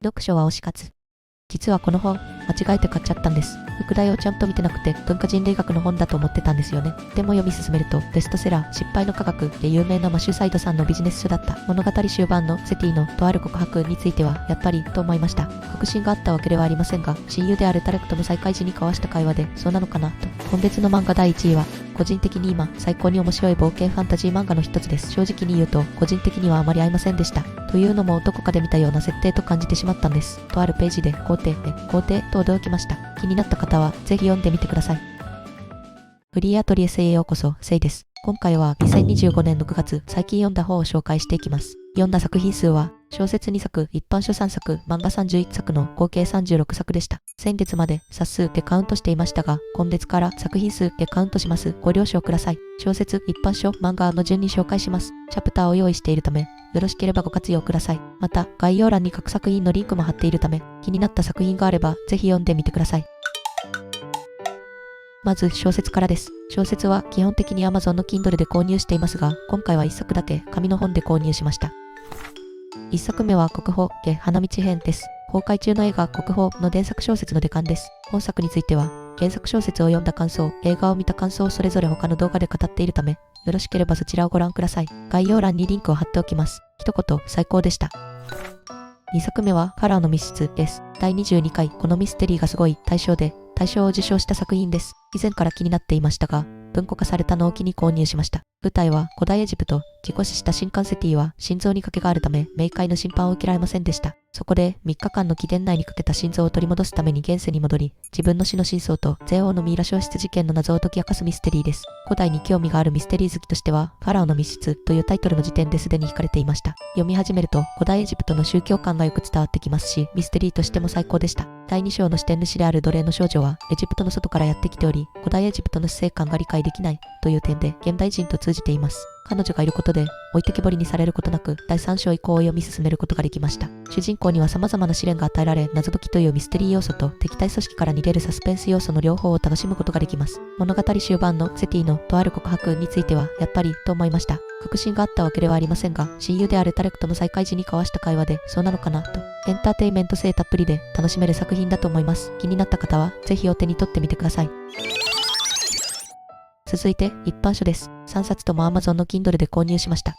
読書は推し活。実はこの本、間違えて買っちゃったんです。副題をちゃんと見てなくて、文化人類学の本だと思ってたんですよね。でも読み進めると、ベストセラー、失敗の科学で有名なマシューサイドさんのビジネス書だった。物語終盤のセティのとある告白については、やっぱり、と思いました。確信があったわけではありませんが、親友であるタレクとの再会時に交わした会話で、そうなのかな、と。今月の漫画第1位は、個人的に今、最高に面白い冒険ファンタジー漫画の一つです。正直に言うと、個人的にはあまり合いませんでした。というのもどこかで見たような設定と感じてしまったんです。とあるページで、肯定と驚きました。気になった方は、ぜひ読んでみてください。フリーアトリエセイへようこそ、セイです。今回は2025年6月、最近読んだ本を紹介していきます。読んだ作品数は、小説2作、一般書3作、漫画31作の合計36作でした。先月まで冊数でカウントしていましたが、今月から作品数でカウントします。ご了承ください。小説、一般書、漫画の順に紹介します。チャプターを用意しているため、よろしければご活用ください。また、概要欄に各作品のリンクも貼っているため、気になった作品があれば、ぜひ読んでみてください。まず小説からです。小説は基本的に Amazon の Kindle で購入していますが、今回は1作だけ紙の本で購入しました。1作目は国宝で花道編です。公開中の映画国宝の原作小説の出刊です。本作については、原作小説を読んだ感想、映画を見た感想をそれぞれ他の動画で語っているため、よろしければそちらをご覧ください。概要欄にリンクを貼っておきます。一言、最高でした。2作目はカラーの密室です。第22回このミステリーがすごい大賞で大賞を受賞した作品です。以前から気になっていましたが、文庫化されたのを機に購入しました。舞台は古代エジプト。事故死した神官セティは心臓に賭けがあるため、冥界の審判を受けられませんでした。そこで3日間の起源内にかけた心臓を取り戻すために現世に戻り、自分の死の真相と帝王のミイラ消失事件の謎を解き明かすミステリーです。古代に興味があるミステリー好きとしては、ファラオの密室というタイトルの時点ですでに惹かれていました。読み始めると、古代エジプトの宗教観がよく伝わってきますし、ミステリーとしても最高でした。第2章の視点主である奴隷の少女は、エジプトの外からやってきており、古代エジプトの死生観が理解できないという点で現代人と通じています。彼女がいることで置いてけぼりにされることなく第3章以降を読み進めることができました。主人公には様々な試練が与えられ、謎解きというミステリー要素と敵対組織から逃げるサスペンス要素の両方を楽しむことができます。物語終盤のセティのとある告白についてはやっぱりと思いました。確信があったわけではありませんが、親友であるタレクとの再会時に交わした会話でそうなのかなと、エンターテインメント性たっぷりで楽しめる作品だと思います。気になった方はぜひお手に取ってみてください。続いて一般書です。3冊とも Amazon の Kindle で購入しました。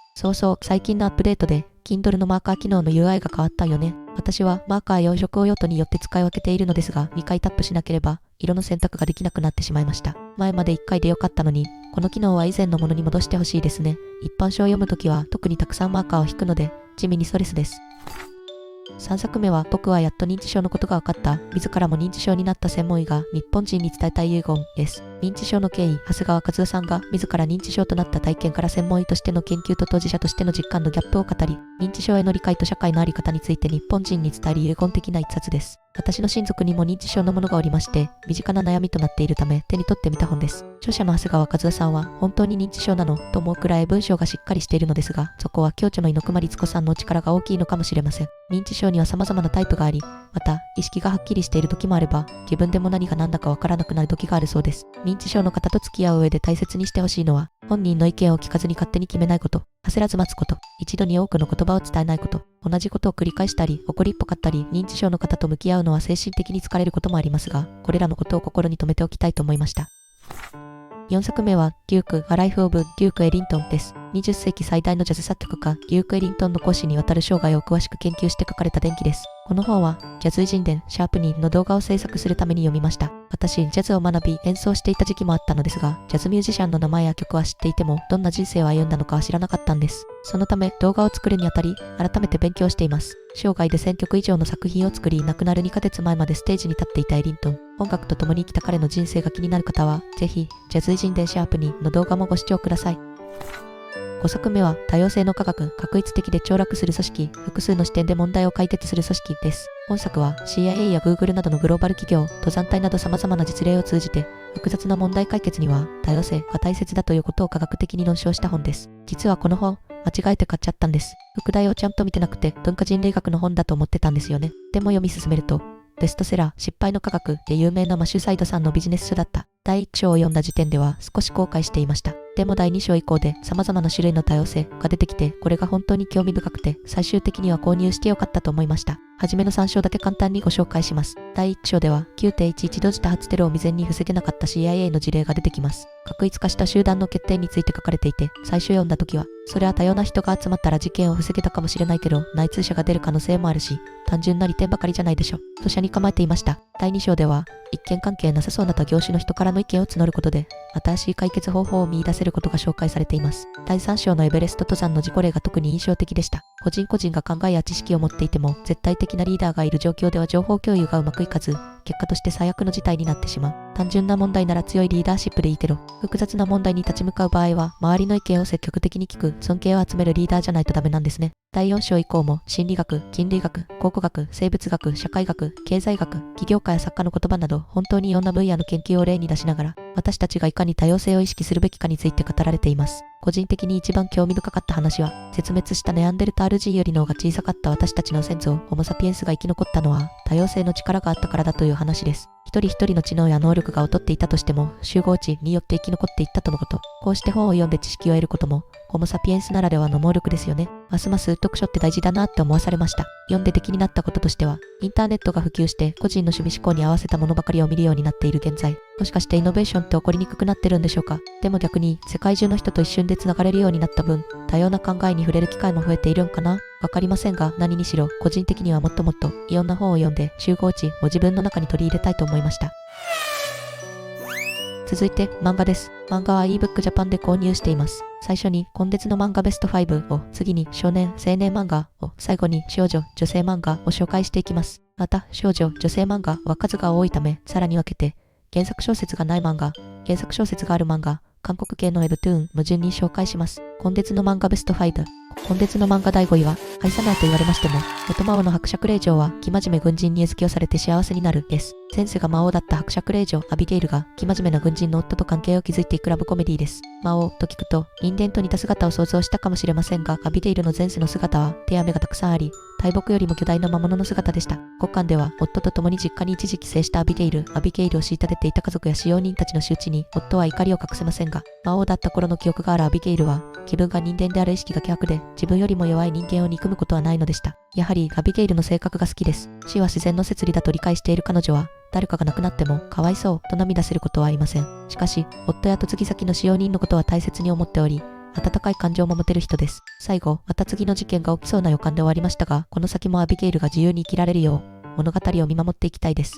最近のアップデートで Kindle のマーカー機能の UI が変わったよね。私はマーカーや色用途によって使い分けているのですが、2回タップしなければ色の選択ができなくなってしまいました。前まで1回でよかったのに、この機能は以前のものに戻してほしいですね。一般書を読むときは特にたくさんマーカーを引くので、地味にストレスです。3作目は僕はやっと認知症のことが分かった。自らも認知症になった専門医が日本人に伝えたい遺言です。認知症の経緯、長谷川和代さんが自ら認知症となった体験から専門医としての研究と当事者としての実感のギャップを語り、認知症への理解と社会の在り方について日本人に伝える遺言的な一冊です。私の親族にも認知症のものがおりまして、身近な悩みとなっているため手に取ってみた本です。著者の長谷川和代さんは本当に認知症なのと思うくらい文章がしっかりしているのですが、そこは共著の猪熊律子さんの力が大きいのかもしれません。認知症には様々なタイプがあり、また意識がはっきりしている時もあれば、自分でも何が何だかわからなくなる時があるそうです。認知症の方と付き合う上で大切にしてほしいのは、本人の意見を聞かずに勝手に決めないこと、焦らず待つこと、一度に多くの言葉を伝えないこと、同じことを繰り返したり、怒りっぽかったり、認知症の方と向き合うのは精神的に疲れることもありますが、これらのことを心に留めておきたいと思いました。4作目はデューク・アライフ・オブ・デューク・エリントンです。20世紀最大のジャズ作曲家、デューク・エリントンの講師にわたる生涯を詳しく研究して書かれた伝記です。この本は、ジャズ偉人伝シャープニーの動画を制作するために読みました。私、ジャズを学び、演奏していた時期もあったのですが、ジャズミュージシャンの名前や曲は知っていても、どんな人生を歩んだのかは知らなかったんです。そのため、動画を作るにあたり、改めて勉強しています。生涯で1000曲以上の作品を作り、亡くなる2ヶ月前までステージに立っていたエリントン。音楽と共に生きた彼の人生が気になる方は、ぜひ、ジャズ偉人伝シャープニーの動画もご視聴ください。5作目は多様性の科学、画一的で凋落する組織、複数の視点で問題を解決する組織です。本作は CIA や Google などのグローバル企業、登山隊など様々な実例を通じて、複雑な問題解決には多様性が大切だということを科学的に論証した本です。実はこの本、間違えて買っちゃったんです。副題をちゃんと見てなくて文化人類学の本だと思ってたんですよね。でも読み進めると、ベストセラー、失敗の科学で有名なマシューサイドさんのビジネス書だった。第1章を読んだ時点では少し後悔していました。でも第2章以降で様々な種類の多様性が出てきて、これが本当に興味深くて、最終的には購入してよかったと思いました。はじめの3章だけ簡単にご紹介します。第1章では 9.11 同時多発テロを未然に防げなかった CIA の事例が出てきます。画一化した集団の決定について書かれていて、最初読んだ時は、それは多様な人が集まったら事件を防げたかもしれないけど、内通者が出る可能性もあるし、単純な利点ばかりじゃないでしょ、と斜に構えていました。第2章では、一見関係なさそうな他業種の人からの意見を募ることで、新しい解決方法を見出せることが紹介されています。第3章のエベレスト登山の事故例が特に印象的でした。個人個人が考えや知識を持っていても、絶対的なリーダーがいる状況では情報共有がうまくいかず、結果として最悪の事態になってしまう。単純な問題なら強いリーダーシップでいいけど、複雑な問題に立ち向かう場合は、周りの意見を積極的に聞く、尊敬を集めるリーダーじゃないとダメなんですね。第4章以降も、心理学、人類学、考古学、生物学、社会学、経済学、起業家や作家の言葉など、本当にいろんな分野の研究を例に出しながら、私たちがいかに多様性を意識するべきかについて語られています。個人的に一番興味深かった話は、絶滅したネアンデルタール人より脳が小さかった私たちの先祖、ホモサピエンスが生き残ったのは、多様性の力があったからだという話です。一人一人の知能や能力が劣っていたとしても、集合値によって生き残っていったとのこと。こうして本を読んで知識を得ることも、ホモサピエンスならではの能力ですよね。ますます読書って大事だなって思わされました。読んで敵になったこととしては、インターネットが普及して個人の趣味思考に合わせたものばかりを見るようになっている現在、もしかしてイノベーションって起こりにくくなってるんでしょうか。でも逆に世界中の人と一瞬で繋がれるようになった分、多様な考えに触れる機会も増えているんかな。わかりませんが、何にしろ個人的にはもっともっといろんな本を読んで集合値を自分の中に取り入れたいと思いました。続いて漫画です。漫画は ebook Japan で購入しています。最初に今月の漫画ベスト5を、次に少年青年漫画を、最後に少女女性漫画を紹介していきます。また少女女性漫画は数が多いため、さらに分けて原作小説がない漫画、原作小説がある漫画、韓国系のウェブトゥーンの順に紹介します。今月の漫画ベスト5。今月の漫画第5位は、愛さないと言われましても、元魔王の伯爵令嬢は、生真面目軍人に餌付けをされて幸せになる、です。前世が魔王だった伯爵令嬢、アビゲイルが、生真面目な軍人の夫と関係を築いていくラブコメディです。魔王と聞くと、人間と似た姿を想像したかもしれませんが、アビゲイルの前世の姿は、手や目がたくさんあり、大木よりも巨大な魔物の姿でした。5巻では、夫と共に実家に一時帰省したアビゲイルを虐げていた家族や使用人たちの仕打ちに、夫は怒りを隠せませんが、魔王だった頃の記憶があるアビゲイルは、自分が人間である意識が希薄で、自分よりも弱い人間を憎むことはないのでした。やはりアビゲイルの性格が好きです。死は自然の摂理だと理解している彼女は、誰かが亡くなってもかわいそうと涙することはありません。しかし、夫や嫁ぎ先の使用人のことは大切に思っており、温かい感情も持てる人です。最後、また次の事件が起きそうな予感で終わりましたが、この先もアビゲイルが自由に生きられるよう、物語を見守っていきたいです。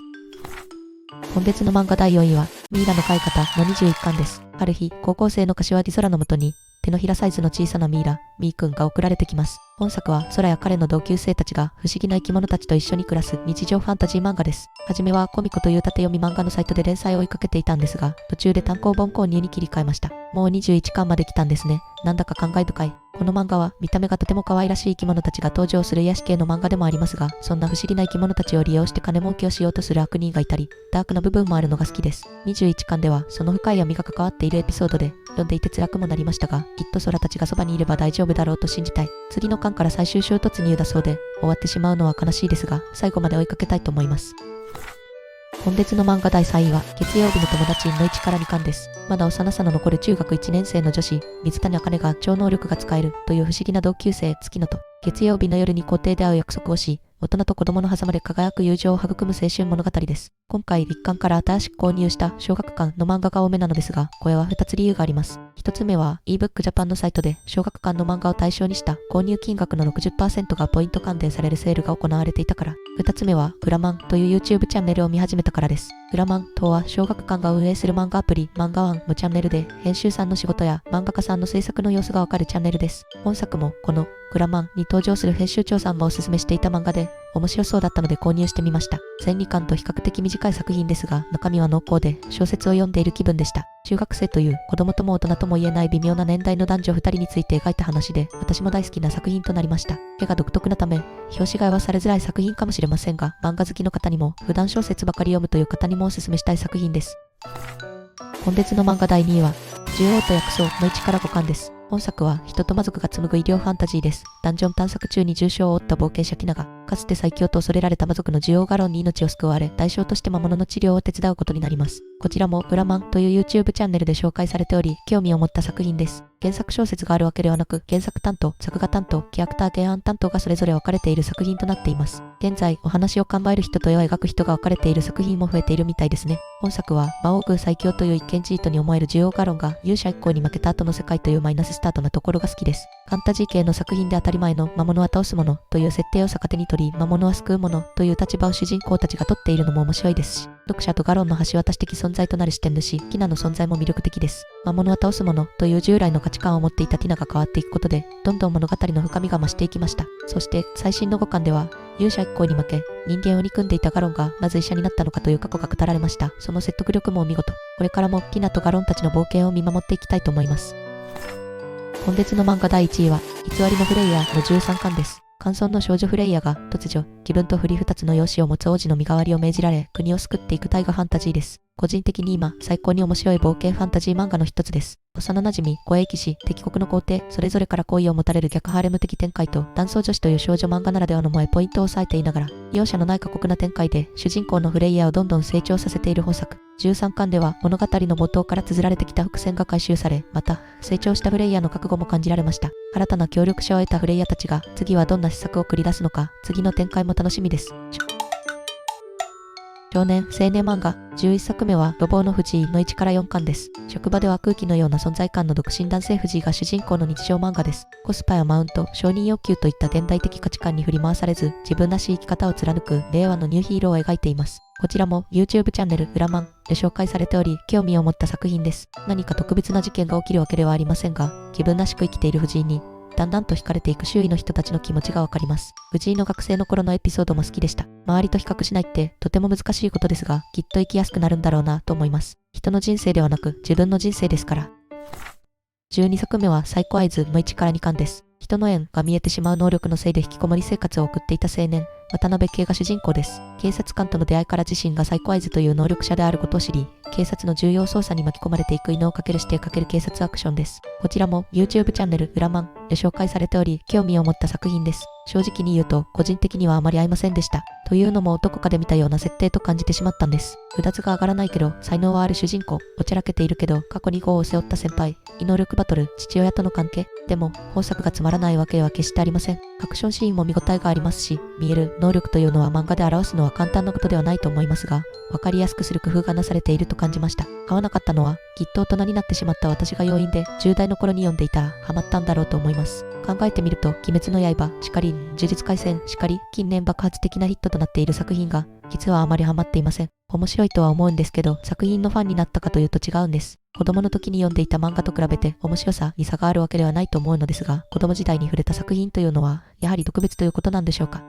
今月の漫画第4位は、ミイラの飼い方の21巻です。ある日、高校生の柏木空のもとに、手のひらサイズの小さなミイラ、ミーくんが送られてきます。本作は空や彼の同級生たちが不思議な生き物たちと一緒に暮らす日常ファンタジー漫画です。はじめはコミコという縦読み漫画のサイトで連載を追いかけていたんですが、途中で単行本購入に切り替えました。もう21巻まで来たんですね。なんだか感慨深い。この漫画は見た目がとても可愛らしい生き物たちが登場する癒し系の漫画でもありますが、そんな不思議な生き物たちを利用して金儲けをしようとする悪人がいたり、ダークな部分もあるのが好きです。21巻ではその深い闇が関わっているエピソードで、読んでいて辛くもなりましたが、きっと空たちがそばにいれば大丈夫だろうと信じたい。次の巻から最終章突入だそうで、終わってしまうのは悲しいですが、最後まで追いかけたいと思います。今月の漫画第3位は、月曜日の友達の1から2巻です。まだ幼さの残る中学1年生の女子、水谷茜が超能力が使えるという不思議な同級生、月野と、月曜日の夜に校庭で会う約束をし、大人と子供の狭間で輝く友情を育む青春物語です。今回1巻から新しく購入した小学館の漫画が多めなのですが、これは2つ理由があります。1つ目は ebook Japan のサイトで小学館の漫画を対象にした購入金額の 60% がポイント還元されるセールが行われていたから。2つ目はグラマンという YouTube チャンネルを見始めたからです。グラマンとは小学館が運営する漫画アプリ漫画ワンのチャンネルで編集さんの仕事や漫画家さんの制作の様子がわかるチャンネルです。本作もこのグラマンに登場する編集長さんがおすすめしていた漫画で面白そうだったので購入してみました。1002巻と比較的短い作品ですが中身は濃厚で小説を読んでいる気分でした。中学生という子供とも大人とも言えない微妙な年代の男女2人について描いた話で私も大好きな作品となりました。絵が独特なため表紙買いはされづらい作品かもしれませんが漫画好きの方にも普段小説ばかり読むという方にもおすすめしたい作品です。今月の漫画第2位は獣王と薬草の1から5巻です。本作は人と魔族が紡ぐ医療ファンタジーです。ダンジョン探索中に重傷を負った冒険者キナがかつて最強と恐れられた魔族のジュオガロンに命を救われ、代償として魔物の治療を手伝うことになります。こちらもグラマンという YouTube チャンネルで紹介されており、興味を持った作品です。原作小説があるわけではなく、原作担当、作画担当、キャラクター原案担当がそれぞれ分かれている作品となっています。現在、お話を考える人と絵を描く人が分かれている作品も増えているみたいですね。本作は、魔王宮最強という一見チートに思えるジュオガロンが勇者一行に負けた後の世界というマイナススタートなところが好きです。ファンタジー系の作品で当たり前の魔物は倒すものという設定を逆手に取り、魔物は救うものという立場を主人公たちが取っているのも面白いですし、読者とガロンの橋渡し的存在となる視点主、ティナの存在も魅力的です。魔物は倒すものという従来の価値観を持っていたティナが変わっていくことで、どんどん物語の深みが増していきました。そして最新の5巻では、勇者一行に負け、人間を憎んでいたガロンがなぜ医者になったのかという過去が語られました。その説得力もお見事。これからもティナとガロンたちの冒険を見守っていきたいと思います。今月の漫画第1位は、偽りのフレイヤーの13巻です。寒村の少女フレイヤが突如、自分と振り二つの容姿を持つ王子の身代わりを命じられ、国を救っていく大河ファンタジーです。個人的に今、最高に面白い冒険ファンタジー漫画の一つです。幼馴染、護衛騎士、敵国の皇帝、それぞれから好意を持たれる逆ハーレム的展開と、男装女子という少女漫画ならではの萌えポイントを抑えていながら、容赦のない過酷な展開で、主人公のフレイヤーをどんどん成長させている本作。13巻では物語の冒頭から綴られてきた伏線が回収され、また、成長したフレイヤーの覚悟も感じられました。新たな協力者を得たフレイヤーたちが、次はどんな施策を繰り出すのか、次の展開も楽しみです。少年、青年漫画、11作目は、路傍の藤井の1から4巻です。職場では空気のような存在感の独身男性藤井が主人公の日常漫画です。コスパやマウント、承認欲求といった現代的価値観に振り回されず、自分らしい生き方を貫く令和のニューヒーローを描いています。こちらも YouTube チャンネル裏マンで紹介されており、興味を持った作品です。何か特別な事件が起きるわけではありませんが、自分らしく生きている藤井に、だんだんと惹かれていく周囲の人たちの気持ちがわかります。藤井の学生の頃のエピソードも好きでした。周りと比較しないってとても難しいことですが、きっと生きやすくなるんだろうなと思います。人の人生ではなく自分の人生ですから。12作目はサイコアイズの1から2巻です。人の縁が見えてしまう能力のせいで引きこもり生活を送っていた青年、渡辺圭が主人公です。警察官との出会いから自身がサイコアイズという能力者であることを知り、警察の重要捜査に巻き込まれていく異能をかけるしてかける警察アクションです。こちらも YouTube チャンネル裏マンで紹介されており、興味を持った作品です。正直に言うと、個人的にはあまり合いませんでした。というのもどこかで見たような設定と感じてしまったんです。うだつが上がらないけど、才能はある主人公、おちゃらけているけど、過去に業を背負った先輩、異能力バトル、父親との関係。でも、本作がつまらないわけは決してありません。アクションシーンも見応えがありますし、見える能力というのは漫画で表すのは簡単なことではないと思いますが、わかりやすくする工夫がなされていると感じました。買わなかったのは、きっと大人になってしまった私が要因で、10代の頃に読んでいたらハマったんだろうと思います。考えてみると、鬼滅の刃、しかり、呪術廻戦、しかり、近年爆発的なヒットとなっている作品が、実はあまりハマっていません。面白いとは思うんですけど、作品のファンになったかというと違うんです。子供の時に読んでいた漫画と比べて面白さに差があるわけではないと思うのですが、子供時代に触れた作品というのは、やはり特別ということなんでしょうか。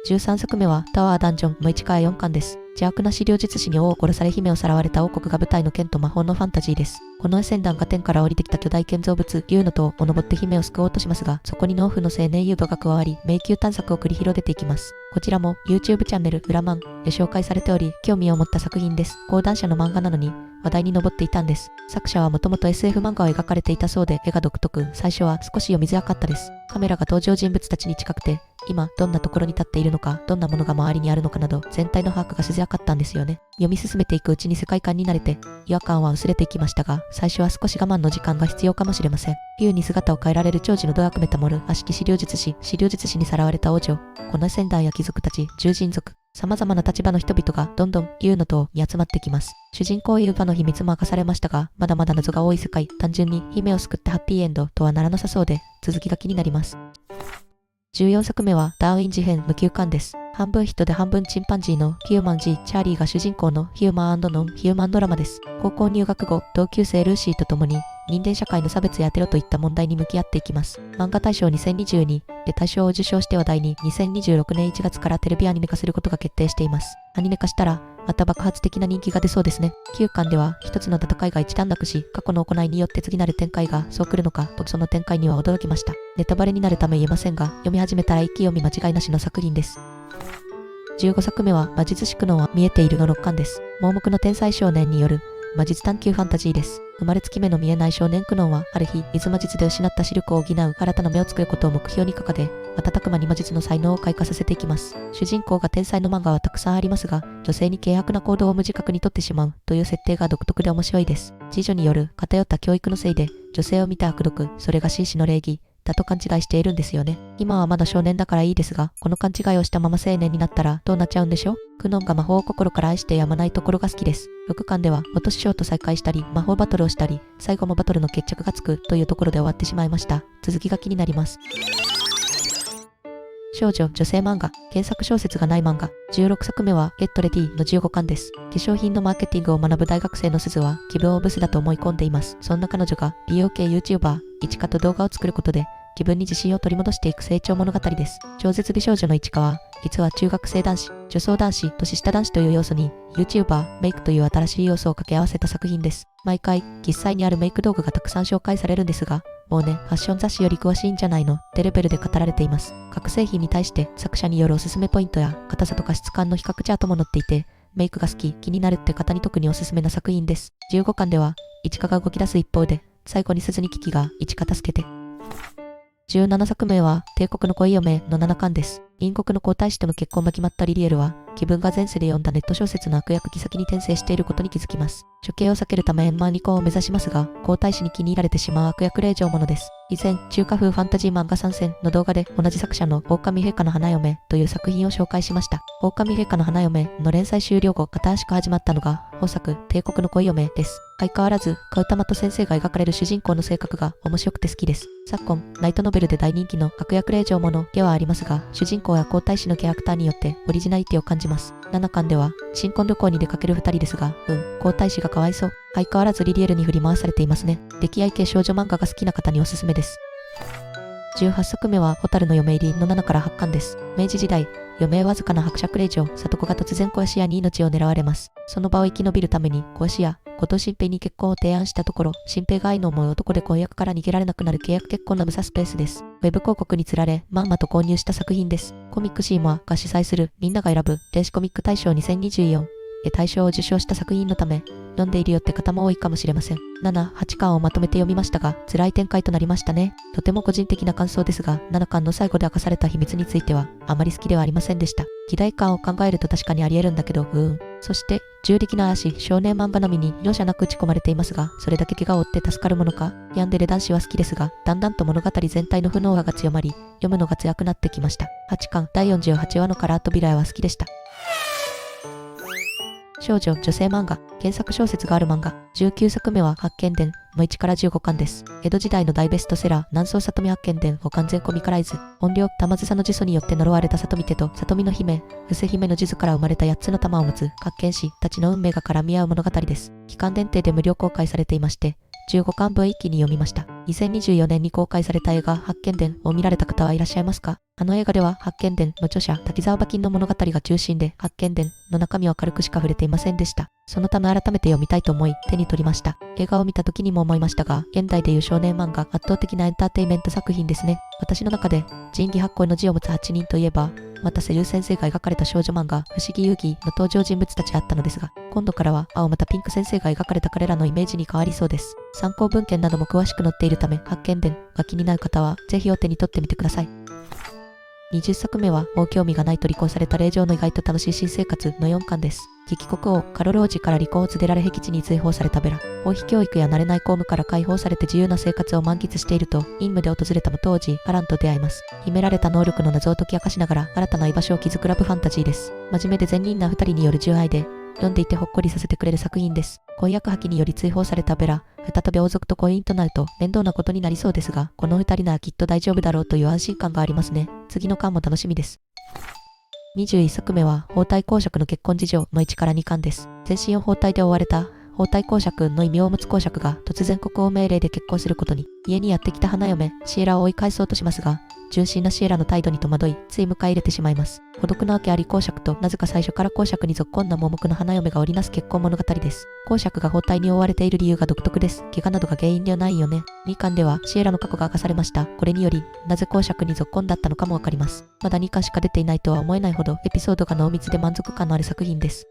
13作目はタワーダンジョンの1から4巻です。邪悪な資料術師に王を殺され姫をさらわれた王国が舞台の剣と魔法のファンタジーです。この船団が天から降りてきた巨大建造物、竜の塔を登って姫を救おうとしますが、そこに農夫の青年ユードが加わり、迷宮探索を繰り広げていきます。こちらも YouTube チャンネル裏マンで紹介されており、興味を持った作品です。講談社の漫画なのに話題に上っていたんです。作者はもともと SF 漫画を描かれていたそうで、絵が独特、最初は少し読みづらかったです。カメラが登場人物たちに近くて、今どんなところに立っているのか、どんなものが周りにあるのかなど、全体の把握がしづらかったんですよね。読み進めていくうちに世界観に慣れて、違和感は薄れていきましたが、最初は少し我慢の時間が必要かもしれません。竜に姿を変えられる長寿のドアクメタモル、悪しき資料術師にさらわれた王女、この船団や貴族たち、獣人族、様々な立場の人々がどんどん竜の塔に集まってきます。主人公イルバの秘密も明かされましたが、まだまだ謎が多い世界、単純に姫を救ってハッピーエンドとはならなさそうで、続きが気になります。14作目はダーウィン事変の9巻です。半分人で半分チンパンジーのヒューマン G チャーリーが主人公のヒューマン&ノンヒューマンドラマです。高校入学後、同級生ルーシーと共に人間社会の差別やテロといった問題に向き合っていきます。漫画大賞2022で大賞を受賞して話題に2026年1月からテレビアニメ化することが決定しています。アニメ化したらまた爆発的な人気が出そうですね。9巻では一つの戦いが一段落し、過去の行いによって次なる展開がそう来るのかとその展開には驚きました。ネタバレになるため言えませんが、読み始めたら一気読み間違いなしの作品です。15作目は魔術師苦悩は見えているの6巻です。盲目の天才少年による魔術探求ファンタジーです。生まれつき目の見えない少年苦悩は、ある日、水魔術で失った視力を補う新たな目を作ることを目標に掲げ、瞬く間に魔術の才能を開花させていきます。主人公が天才の漫画はたくさんありますが、女性に軽薄な行動を無自覚にとってしまうという設定が独特で面白いです。次女による偏った教育のせいで、女性を見た悪毒、それが紳士の礼儀だと勘違いしているんですよね。今はまだ少年だからいいですが、この勘違いをしたまま青年になったらどうなっちゃうんでしょう。クノンが魔法を心から愛してやまないところが好きです。6巻では元師匠と再会したり、魔法バトルをしたり、最後もバトルの決着がつくというところで終わってしまいました。続きが気になります。少女女性漫画、原作小説がない漫画、16作目はゲットレディの15巻です。化粧品のマーケティングを学ぶ大学生の鈴は気分をブスだと思い込んでいます。そんな彼女が美容系 YouTuber、一花と動画を作ることで自分に自信を取り戻していく成長物語です。超絶美少女の一花は、実は中学生男子、女装男子、年下男子という要素に YouTuber、メイクという新しい要素を掛け合わせた作品です。毎回、実際にあるメイク道具がたくさん紹介されるんですが、もうね、ファッション雑誌より詳しいんじゃないのってレベルで語られています。各製品に対して作者によるおすすめポイントや硬さとか質感の比較チャートも載っていて、メイクが好き、気になるって方に特におすすめな作品です。15巻では、一花が動き出す一方で、最後に鈴に危機が一花助けて。17作目は、帝国の恋嫁の7巻です。隣国の皇太子との結婚が決まったリリエルは、気分が前世で読んだネット小説の悪役妃に転生していることに気づきます。処刑を避けるため円満離婚を目指しますが、皇太子に気に入られてしまう悪役令嬢ものです。以前、中華風ファンタジー漫画参戦の動画で同じ作者の狼陛下の花嫁という作品を紹介しました。狼陛下の花嫁の連載終了後、新しく始まったのが、本作、帝国の恋嫁です。相変わらず、カウタマと先生が描かれる主人公の性格が面白くて好きです。昨今、ライトノベルで大人気の悪役令嬢ものではありますが、主人公や皇太子のキャラクターによってオリジナリティを感じます。7巻では、新婚旅行に出かける2人ですが、皇太子がかわいそう。相変わらずリリエルに振り回されていますね。溺愛系少女漫画が好きな方におすすめです。18作目は、蛍の嫁入りの7から8巻です。明治時代、余命わずかな伯爵令嬢、里子が突然小石屋に命を狙われます。その場を生き延びるために、小石屋、後藤新平に結婚を提案したところ、新平が愛の重い男で婚約から逃げられなくなる契約結婚のムサスペースです。ウェブ広告につられ、まんまと購入した作品です。コミックシーモアが主催するみんなが選ぶ電子コミック大賞2024で大賞を受賞した作品のため、読んでいるよって方も多いかもしれません。7、8巻をまとめて読みましたが、辛い展開となりましたね。とても個人的な感想ですが、7巻の最後で明かされた秘密については、あまり好きではありませんでした。期待感を考えると確かにあり得るんだけど、そして、銃力の嵐、少年漫画並みに容赦なく打ち込まれていますが、それだけ怪我を負って助かるものか、ヤンデレ男子は好きですが、だんだんと物語全体の不能和が強まり、読むのが辛くなってきました。8巻、第48話のカラー扉絵は好きでした。少女女性漫画、原作小説がある漫画、19作目は発見伝の1から15巻です。江戸時代の大ベストセラー、南宋里見発見伝を完全コミカライズ。怨霊、玉梓の呪詛によって呪われた里見手と里見の姫、伏せ姫の呪詛から生まれた8つの玉を持つ各剣士たちの運命が絡み合う物語です。期間限定で無料公開されていまして、15巻分一気に読みました。2024年に公開された映画発見伝を見られた方はいらっしゃいますか？あの映画では発見伝の著者滝沢馬琴の物語が中心で、発見伝の中身は軽くしか触れていませんでした。そのため改めて読みたいと思い手に取りました。映画を見た時にも思いましたが、現代でいう少年漫画、圧倒的なエンターテインメント作品ですね。私の中で仁義八行の字を持つ8人といえば、渡瀬優先生が描かれた少女漫画不思議遊戯の登場人物たちあったのですが、今度からは青またピンク先生が描かれた彼らのイメージに変わりそうです。参考文献なども詳しく載っているため、発見伝が気になる方はぜひお手に取ってみてください。20作目は、もう興味がないと離婚された令嬢の意外と楽しい新生活の4巻です。次期国王、カロル王子から離婚を告げられ僻地に追放されたベラ。王妃教育や慣れない公務から解放されて自由な生活を満喫していると、任務で訪れた元王子、アランと出会います。秘められた能力の謎を解き明かしながら、新たな居場所を築くラブファンタジーです。真面目で善人な2人による純愛で、読んでいてほっこりさせてくれる作品です。婚約破棄により追放されたベラ、再び王族と婚姻となると面倒なことになりそうですが、この2人ならきっと大丈夫だろうという安心感がありますね。次の巻も楽しみです。21作目は、包帯公爵の結婚事情の1から2巻です。全身を包帯で覆われた包帯公爵の異名を持つ公爵が突然国王命令で結婚することに、家にやってきた花嫁、シエラを追い返そうとしますが、純真なシエラの態度に戸惑い、つい迎え入れてしまいます。孤独なわけあり公爵と、なぜか最初から公爵にぞっこんな盲目の花嫁が織りなす結婚物語です。公爵が包帯に覆われている理由が独特です。怪我などが原因ではないよね。2巻ではシエラの過去が明かされました。これにより、なぜ公爵にぞっこんだったのかもわかります。まだ2巻しか出ていないとは思えないほど、エピソードが濃密で満足感のある作品です。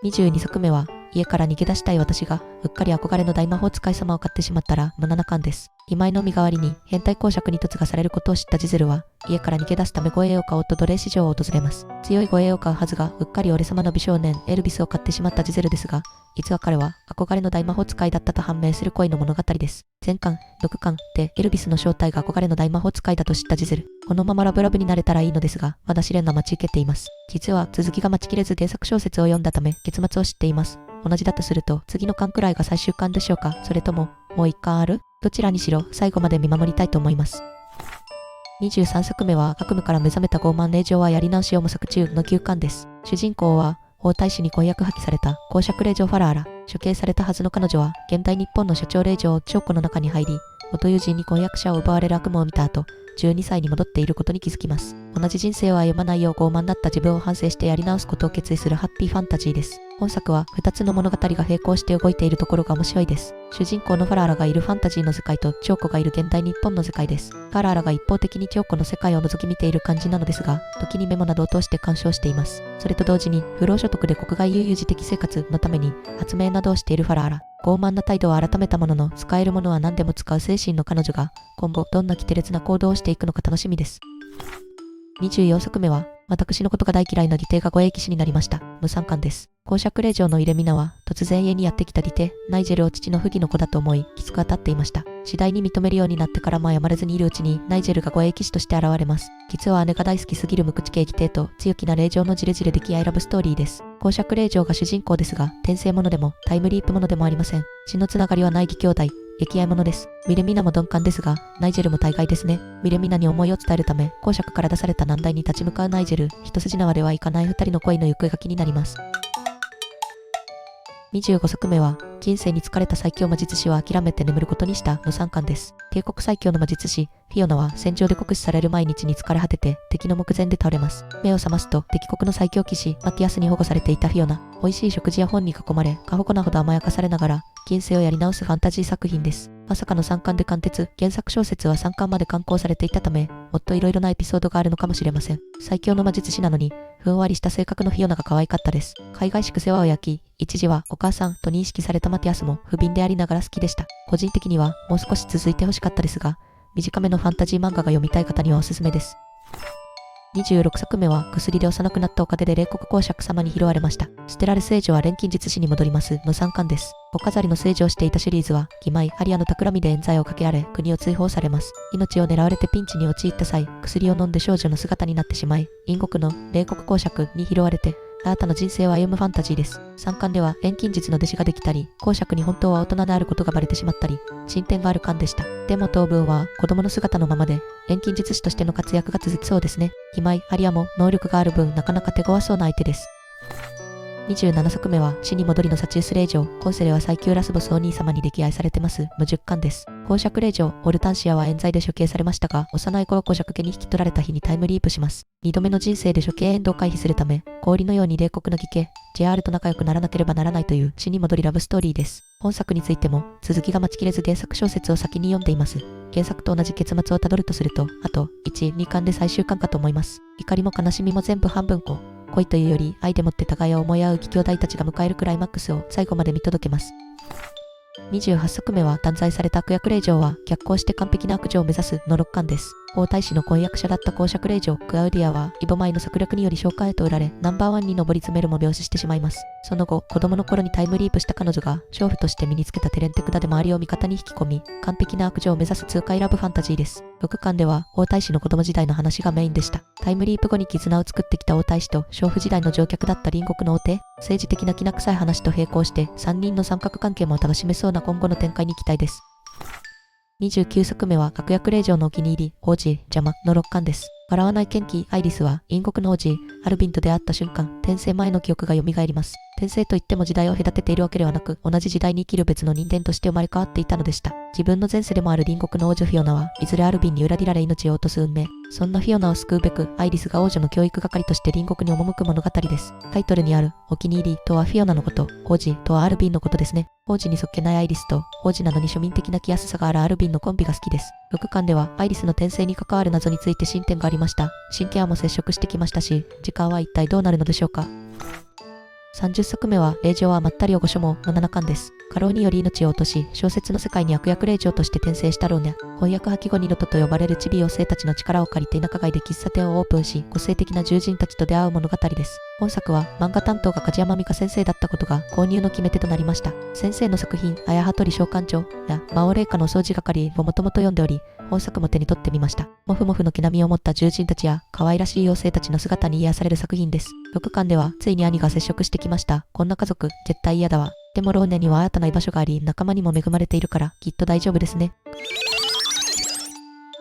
22作目は、家から逃げ出したい私が、うっかり憧れの大魔法使い様を買ってしまったらの7巻です。今井の身代わりに変態公爵に嫁がされることを知ったジゼルは、家から逃げ出すため護衛を買おうと奴隷市場を訪れます。強い護衛を買うはずが、うっかり俺様の美少年エルビスを買ってしまったジゼルですが、実は彼は憧れの大魔法使いだったと判明する恋の物語です。全巻、6巻でエルビスの正体が憧れの大魔法使いだと知ったジゼル。このままラブラブになれたらいいのですが、まだ試練が待ち受けています。実は続きが待ちきれず原作小説を読んだため、結末を知っています。同じだとすると、次の巻くらいが最終巻でしょうか、それとも、もう一巻ある？どちらにしろ、最後まで見守りたいと思います。23作目は悪夢から目覚めた傲慢令嬢はやり直しを模索中の9巻です。主人公は、皇太子に婚約破棄された公爵令嬢ファラーラ。処刑されたはずの彼女は、現代日本の社長令嬢長子の中に入り、元友人に婚約者を奪われる悪夢を見た後、12歳に戻っていることに気づきます。同じ人生を歩まないよう傲慢だった自分を反省してやり直すことを決意するハッピーファンタジーです。本作は2つの物語が並行して動いているところが面白いです。主人公のファラーラがいるファンタジーの世界と長子がいる現代日本の世界です。ファラーラが一方的に長子の世界を覗き見ている感じなのですが、時にメモなどを通して鑑賞しています。それと同時に不労所得で国外悠々自適生活のために発明などをしているファラーラ。傲慢な態度を改めたものの、使えるものは何でも使う精神の彼女が、今後どんな奇烈な行動をしていくのか楽しみです。24作目は、私のことが大嫌いなディテが護衛騎士になりました。無参巻です。公爵令嬢のイレミナは、突然家にやってきたディテ、ナイジェルを父の不義の子だと思い、きつく当たっていました。次第に認めるようになってからも謝れずにいるうちに、ナイジェルが護衛騎士として現れます。実は姉が大好きすぎる無口系義弟と、強気な令嬢のジレジレ溺愛ラブストーリーです。公爵令嬢が主人公ですが、転生ものでも、タイムリープものでもありません。血のつながりはない義兄弟。溺愛者です。ミレミナも鈍感ですが、ナイジェルも大概ですね。ミレミナに思いを伝えるため、公爵から出された難題に立ち向かうナイジェル、一筋縄ではいかない二人の恋の行方が気になります。25作目は、人生に疲れた最強魔術師は諦めて眠ることにした無参巻です。帝国最強の魔術師、フィオナは戦場で酷使される毎日に疲れ果てて敵の目前で倒れます。目を覚ますと敵国の最強騎士マティアスに保護されていたフィオナ。美味しい食事や本に囲まれ、過保護なほど甘やかされながら、人生をやり直すファンタジー作品です。まさかの3巻で完結、原作小説は3巻まで刊行されていたため、もっと色々なエピソードがあるのかもしれません。最強の魔術師なのに、ふんわりした性格のフィオナが可愛かったです。海外しく世話を焼き、一時はお母さんと認識されたマティアスも不憫でありながら好きでした。個人的にはもう少し続いてほしかったですが、短めのファンタジー漫画が読みたい方にはおすすめです。26作目は薬で幼くなったおかげで冷酷公爵様に拾われました。捨てられ聖女は錬金術師に戻ります無参巻です。お飾りの聖女をしていたシリーズは、義妹アリアの企みで冤罪をかけられ、国を追放されます。命を狙われてピンチに陥った際、薬を飲んで少女の姿になってしまい、隣国の冷酷公爵に拾われて、新たな人生を歩むファンタジーです。3巻では錬金術の弟子ができたり、公爵に本当は大人であることがバレてしまったり、進展がある巻でした。でも当分は子供の姿のままで、錬金術師としての活躍が続きそうですね。義妹アリアも能力がある分なかなか手強そうな相手です。27作目は死に戻りのサチウス令嬢、今世では最強ラスボスお兄様に溺愛されてます無10巻です。公爵令嬢オルタンシアは冤罪で処刑されましたが、幼い頃公爵家に引き取られた日にタイムリープします。2度目の人生で処刑エンドを回避するため、氷のように冷酷な義兄 JR と仲良くならなければならないという死に戻りラブストーリーです。本作についても続きが待ちきれず原作小説を先に読んでいます。原作と同じ結末をたどるとすると、あと1、2巻で最終巻かと思います。怒りも悲しみも全部半分こう。恋というより愛でもって互いを思い合う義兄弟たちが迎えるクライマックスを最後まで見届けます。28作目は断罪された悪役令嬢は逆行して完璧な悪女を目指すの6巻です。皇太子の婚約者だった公爵令嬢クアウディアはイボマイの策略により召喚へと売られナンバーワンに上り詰めるも病死してしまいます。その後子供の頃にタイムリープした彼女が娼婦として身につけたテレンテクダで周りを味方に引き込み完璧な悪女を目指す痛快ラブファンタジーです。6巻では皇太子の子供時代の話がメインでした。タイムリープ後に絆を作ってきた皇太子と娼婦時代の乗客だった隣国の王帝、政治的なきな臭い話と並行して3人の三角関係も楽しめそうな今後の展開に期待です。29作目は悪役令嬢のお気に入り王子邪魔の6巻です。笑わない剣気アイリスは隣国の王子アルビンと出会った瞬間、転生前の記憶が蘇ります。転生といっても時代を隔てているわけではなく、同じ時代に生きる別の人間として生まれ変わっていたのでした。自分の前世でもある隣国の王女フィオナはいずれアルビンに裏切られ命を落とす運命。そんなフィオナを救うべく、アイリスが王女の教育係として隣国に赴く物語です。タイトルにあるお気に入りとはフィオナのこと、王子とはアルビンのことですね。王子にそっけないアイリスと、王子なのに庶民的な気安さがあるアルビンのコンビが好きです。6巻ではアイリスの転生に関わる謎について進展がありました。新ケアも接触してきましたし、時間は一体どうなるのでしょうか。30作目は令嬢はまったりおご所望の7巻です。過労により命を落とし、小説の世界に悪役令嬢として転生したローニャ。翻訳破棄後二度とと呼ばれるチビ妖精たちの力を借りて田舎街で喫茶店をオープンし、個性的な獣人たちと出会う物語です。本作は漫画担当が梶山美香先生だったことが購入の決め手となりました。先生の作品、綾羽鳥召喚帳や魔王霊下のお掃除係をもともと読んでおり、本作も手に取ってみました。モフモフの毛並みを持った獣人たちや可愛らしい妖精たちの姿に癒される作品です。6巻ではついに兄が接触してきました。こんな家族、絶対嫌だわ。でもローネには新たな居場所があり、仲間にも恵まれているから、きっと大丈夫ですね。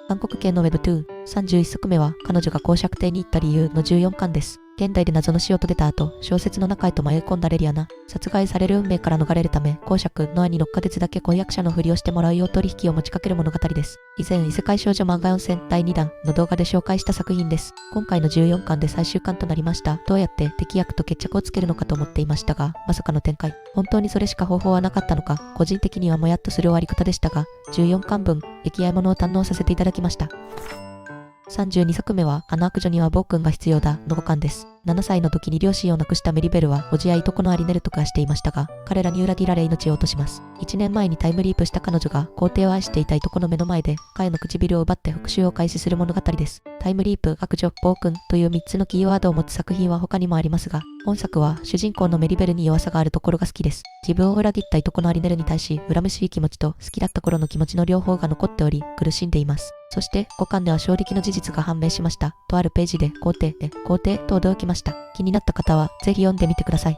韓国系の Webtoon、31作目は、彼女が公爵邸に行った理由の14巻です。現代で謎の死を遂げた後、小説の中へと迷い込んだレリアナ。殺害される運命から逃れるため、公爵ノアに6ヶ月だけ婚約者のふりをしてもらうよう取引を持ちかける物語です。以前、異世界少女漫画4選第2弾の動画で紹介した作品です。今回の14巻で最終巻となりました。どうやって敵役と決着をつけるのかと思っていましたが、まさかの展開。本当にそれしか方法はなかったのか、個人的にはもやっとする終わり方でしたが、14巻分、溺愛物を堪能させていただきました。32作目は、あの悪女には暴君が必要だの5巻です。7歳の時に両親を亡くしたメリベルは、おじやいとこのアリネルと化していましたが、彼らに裏切られ命を落とします。1年前にタイムリープした彼女が、皇帝を愛していたいとこの目の前で、彼の唇を奪って復讐を開始する物語です。タイムリープ、悪女、暴君という3つのキーワードを持つ作品は他にもありますが、本作は主人公のメリベルに弱さがあるところが好きです。自分を裏切ったいとこのアリネルに対し、恨めしい気持ちと好きだった頃の気持ちの両方が残っており、苦しんでいます。そして5巻では衝撃の事実が判明しました。とあるページで皇帝と驚きました。気になった方はぜひ読んでみてください。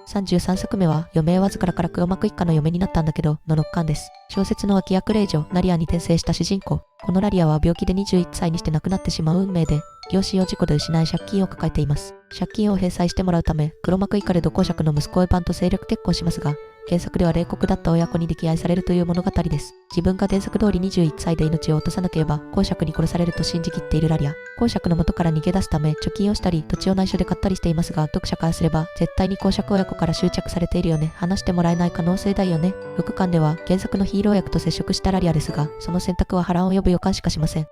33作目は余命わずかから黒幕一家の嫁になったんだけどの6巻です。小説の脇役令嬢ナリアに転生した主人公。このラリアは病気で21歳にして亡くなってしまう運命で、両親を事故で失い借金を抱えています。借金を返済してもらうため、黒幕一家で土公爵の息子エヴァンと政略結婚しますが、原作では冷酷だった親子に溺愛されるという物語です。自分が原作通り21歳で命を落とさなければ公爵に殺されると信じきっているラリア。公爵の元から逃げ出すため貯金をしたり土地を内緒で買ったりしていますが、読者からすれば絶対に公爵親子から執着されているよね。話してもらえない可能性だよね。6巻では原作のヒーロー役と接触したラリアですが、その選択は波乱を呼ぶ予感しかしません。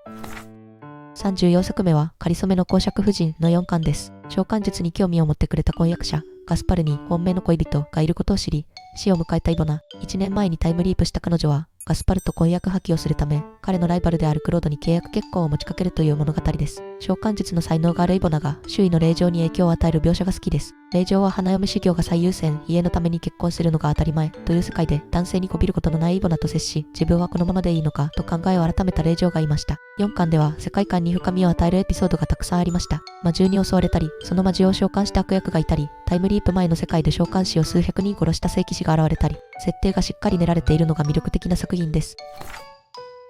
34作目は、かりそめの公爵夫人の4巻です。召喚術に興味を持ってくれた婚約者、ガスパルに本命の恋人がいることを知り、死を迎えたイボナ。1年前にタイムリープした彼女は、ガスパルと婚約破棄をするため、彼のライバルであるクロードに契約結婚を持ちかけるという物語です。召喚術の才能があるイボナが、周囲の令嬢に影響を与える描写が好きです。令嬢は花嫁修行が最優先、家のために結婚するのが当たり前という世界で、男性にこびることのないイボナと接し、自分はこのままでいいのかと考えを改めた令嬢がいました。4巻では、世界観に深みを与えるエピソードがたくさんありました。魔獣に襲われたり、その魔獣を召喚した悪役がいたり、タイムリープ前の世界で召喚師を数百人殺した聖騎士が現れたり、設定がしっかり練られているのが魅力的な作品です。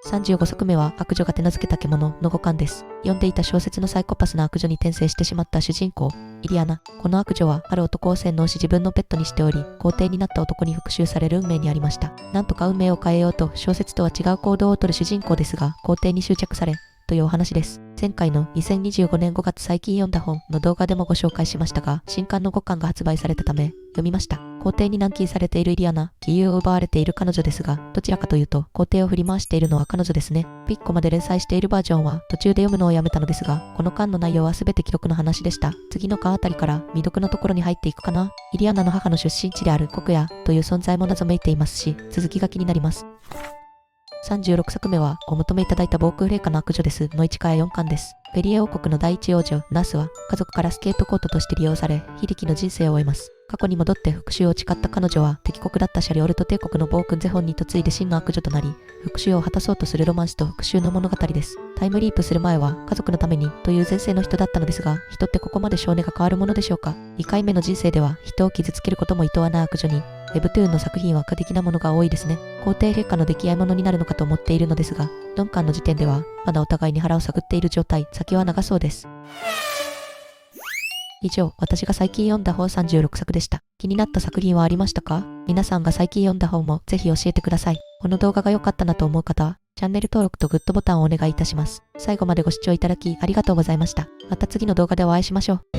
35作目は悪女が手なずけた獣の5巻です。読んでいた小説のサイコパスな悪女に転生してしまった主人公、イリアナ。この悪女はある男を洗脳し自分のペットにしており、皇帝になった男に復讐される運命にありました。なんとか運命を変えようと小説とは違う行動をとる主人公ですが、皇帝に執着され、というお話です。前回の2025年5月最近読んだ本の動画でもご紹介しましたが、新刊の5巻が発売されたため、読みました。皇帝に軟禁されているイリアナ、自由を奪われている彼女ですが、どちらかというと、皇帝を振り回しているのは彼女ですね。ピッコまで連載しているバージョンは途中で読むのをやめたのですが、この巻の内容は全て既読の話でした。次の巻あたりから未読のところに入っていくかな。イリアナの母の出身地である国屋という存在も謎めいていますし、続きが気になります。36作目は、お求めいただいた防空霊下の悪女ですの1から4巻です。フェリエ王国の第一王女、ナースは、家族からスケープコートとして利用され、悲劇の人生を終えます。過去に戻って復讐を誓った彼女は、敵国だったシャリオルト帝国の暴君ゼホンに嫁いで真の悪女となり、復讐を果たそうとするロマンスと復讐の物語です。タイムリープする前は、家族のためにという前世の人だったのですが、人ってここまで性根が変わるものでしょうか。2回目の人生では、人を傷つけることも厭わない悪女に、Webtoon の作品は過激なものが多いですね。皇帝陛下の溺愛者になるのかと思っているのですが、4巻の時点では、まだお互いに腹を探っている状態、先は長そうです。以上、私が最近読んだ本36作でした。気になった作品はありましたか？皆さんが最近読んだ本もぜひ教えてください。この動画が良かったなと思う方は、チャンネル登録とグッドボタンをお願いいたします。最後までご視聴いただきありがとうございました。また次の動画でお会いしましょう。